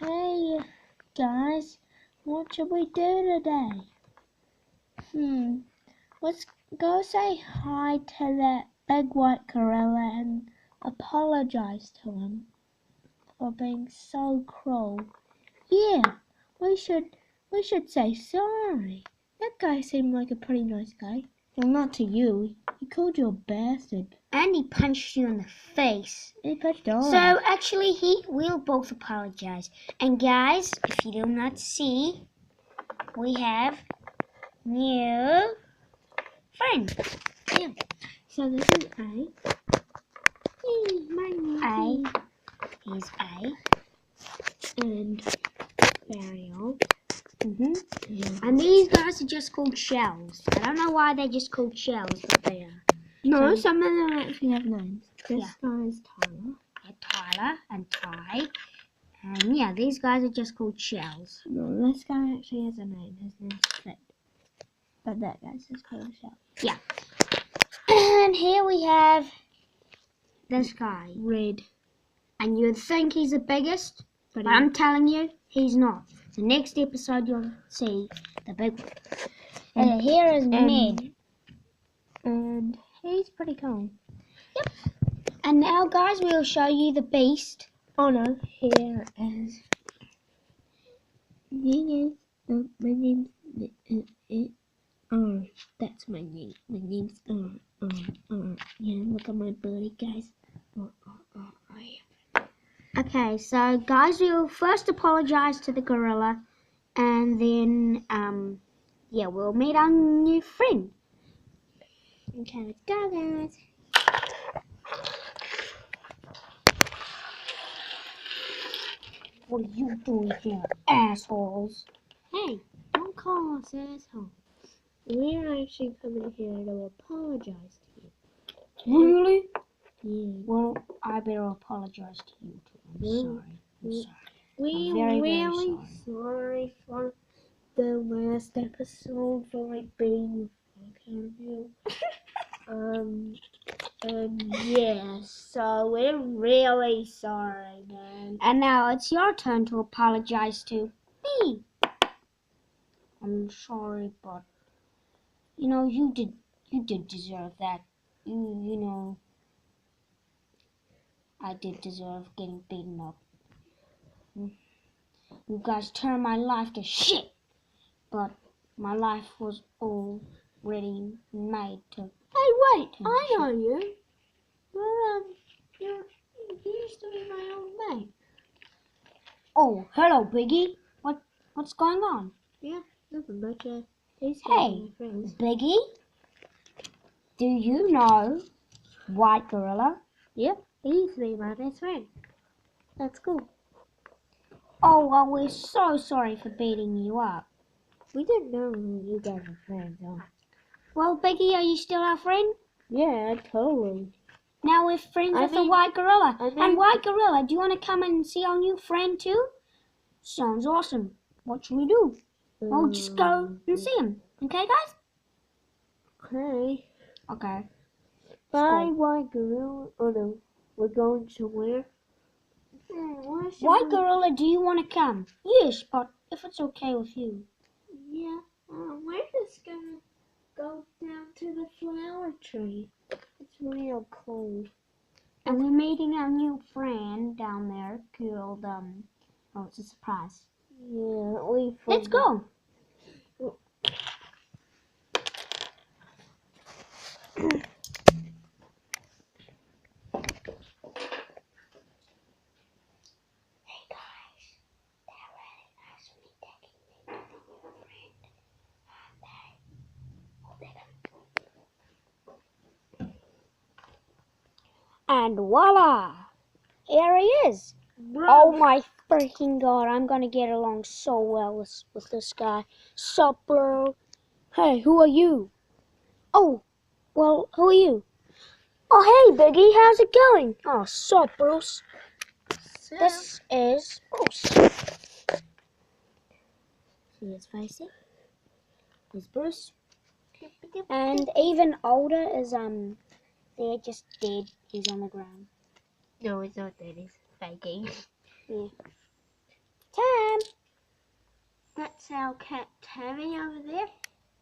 Hey guys, what should we do today? Let's go say hi to that big white gorilla and apologize to him for being so cruel. Yeah, we should say sorry. That guy seemed like a pretty nice guy. Well, not to you. He called you a bastard. And he punched you in the face. He punched all So of us. actually, we'll both apologize. And guys, if you do not see, we have new friend. Yeah. So this is A. Hey, my name He's A. and Ariel. And these guys are just called shells. I don't know why they're just called shells, but they are. No, So- some of them actually have names. This Yeah. guy is Tyler. Tyler and Ty. And yeah, these guys are just called shells. No, this guy actually has a name. His name's Fred. But that guy's just called a shell. Yeah. And here we have this guy. Red. And you'd think he's the biggest, But but I'm telling you, he's not. The next episode you'll see the big one. And here is Ned. And he's pretty cool. And now guys, we'll show you the beast. Oh no, here is... my name's... that's my name. My name's Yeah, look at my booty, guys. Okay, so guys, we'll first apologize to the gorilla, and then yeah, we'll meet our new friend. Okay, let's go, guys. What are you doing here, assholes? Hey, don't call us assholes. We're actually coming here to apologize to you. Really? Yeah. Well, I better apologize to you too. I'm Yeah. sorry. I'm sorry. We're very, very really sorry for the last episode, for like being out of you. And yeah, so we're really sorry, man. And now it's your turn to apologize to me. I'm sorry, but you know you did deserve that. You know I did deserve getting beaten up. You guys turned my life to shit, but my life was already made to. Hey, wait, Turn I to know you. You used to be my old mate. Oh, hello, Biggie. What's going on? Yeah, nothing much. He's Hey, my friends. Biggie, do you know White Gorilla? Yep, he used to be my best friend. That's cool. Oh, well, we're so sorry for beating you up. We didn't know you guys were friends, huh? Well, Biggie, are you still our friend? Yeah, totally. Now we're friends I with the mean- White Gorilla. I mean- And White Gorilla, do you want to come and see our new friend too? Sounds awesome. What should we do? Well, just go and see him. Okay, guys? Okay. Okay. Bye, White Gorilla. Oh no, we're going somewhere. White Gorilla, do you want to come? Yes, but if it's okay with you. Yeah, we're just gonna go down to the flower tree. It's real cold. And we're meeting our new friend down there called, oh, it's a surprise. Yeah, Let's go. Hey guys, they're really nice of me taking me to the new friend, aren't they? Oh, they're gonna... And voila! Here he is. Oh my freaking god, I'm gonna get along so well with this guy. Sup, bro? Hey, who are you? Oh, well, who are you? Oh, hey, Biggie, how's it going? Oh, sup, Bruce? This is Bruce. See his face there? Here's Bruce. And even older is, they're just dead. He's on the ground. No, it's not that. It's faking. Yeah. Tam. That's our cat Tammy over there.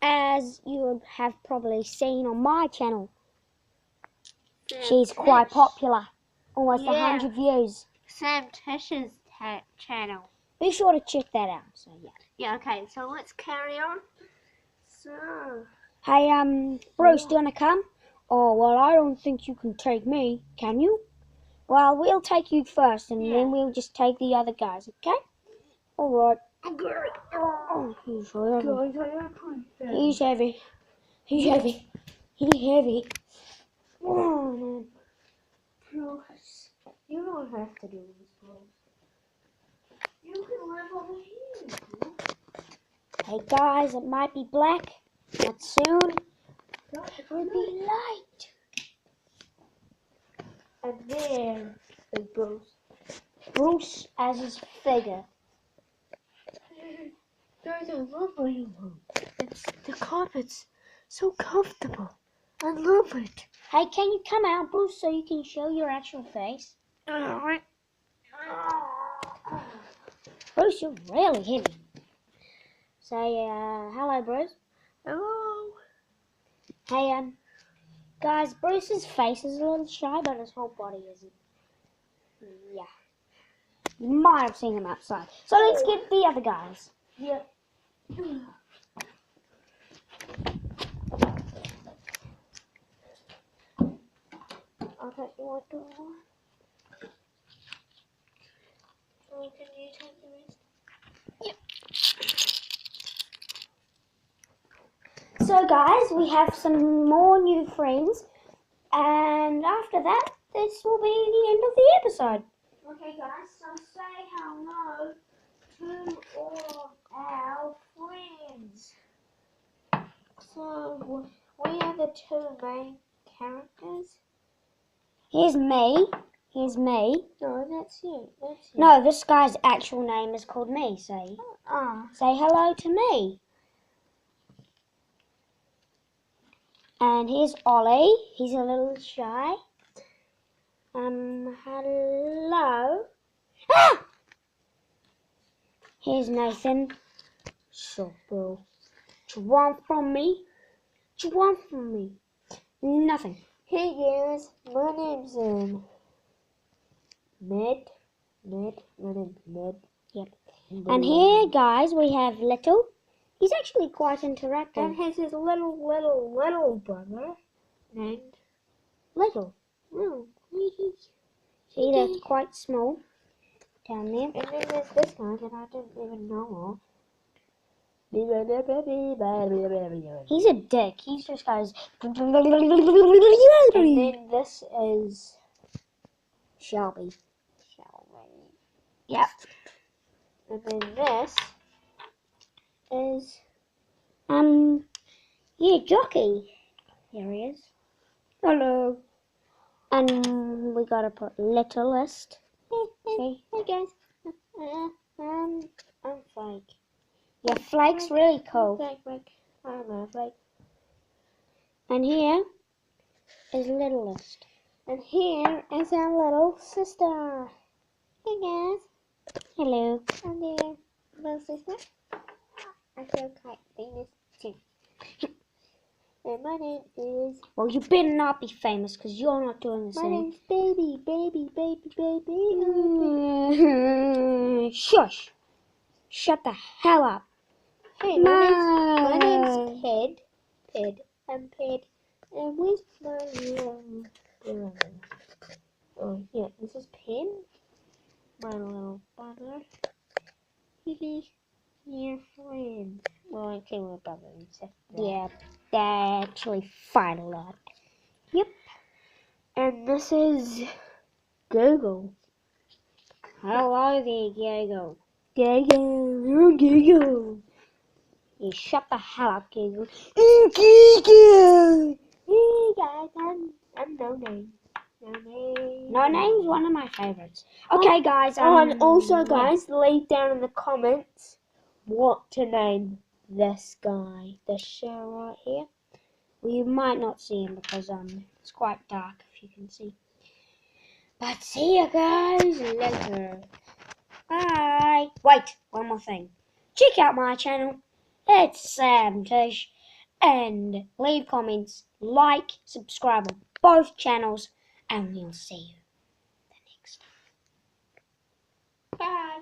As you have probably seen on my channel, Sam she's quite Tish. popular. Almost Yeah. 100 views. Sam Tish's channel. Be sure to check that out. So yeah. Yeah, okay, so let's carry on. So, Hey, Bruce, do you wanna come? Oh, well, I don't think you can take me, can you? Well, we'll take you first, and Yeah. then we'll just take the other guys, okay? Alright. okay. Oh, he's heavy. Guys, I opened them. He's heavy. He's heavy. He's heavy. Oh, Bruce, you don't have to do this, Bruce. You can live over here. hey, guys, it might be black, but soon it will be light. And there is Bruce. Bruce as his figure. There's a lovely room. The carpet's so comfortable. I love it. Hey, can you come out, Bruce, so you can show your actual face? Alright. Bruce, you're really heavy. Say, hello, Bruce. Hello. Hey, guys, Bruce's face is a little shy, but his whole body isn't. Yeah. You might have seen him outside. So let's get the other guys. Yeah. Okay, you want to go? Oh, can you take the rest? So, guys, we have some more new friends. And after that, this will be the end of the episode. Okay, guys, so say hello to all our friends. So, we are the two main characters. Here's me. Here's me. No, that's you. That's you. No, this guy's actual name is called me. Say hello to me. And here's Ollie. He's a little shy. Hello. Ah! Here's Nathan. So, bro. What you want from me? What you want from me? Nothing. Hey guys, my name's Ned. My name's Ned. Yep. And here, guys, we have Little. He's actually quite interactive. And here's his little brother named Little. Little. See, they're quite small down there. And then there's this guy that I didn't even know of. He's a dick. He just goes. And then this is Shelby. Yep. And then this is Yeah, Jockey. Here he is. hello. And we gotta put Littlest. See? Hey guys. I'm Flake. Yeah, Flake's really cool. Flake. I'm a Flake. And here is Littlest. And here is our little sister. Hey guys. Hello. I'm the little sister. I feel quite famous too. And my name is... Well, you better not be famous because you're not doing the My same. name's Baby. Shush. Shut the hell up. Hey, my name's Ped. I'm Ped. And where's my little brother? Oh, yeah, this is Ped. My little brother. He's your friend. Well, I came with brother and sister. Yeah, they actually fight a lot. Yep. And this is Google. Hello there, Giggle. Google. You shut the hell up, Giggle. Google. Hey guys, I'm No Name. No Name's one of my favorites. Okay, guys. And also, yeah. guys, leave down in the comments what to name this guy, this show right here. Well, you might not see him because it's quite dark if you can see. But see you guys later. Bye. Hey, wait, one more thing. Check out my channel. It's Sam Tish. And leave comments, like, subscribe on both channels, and we'll see you the next time. Bye.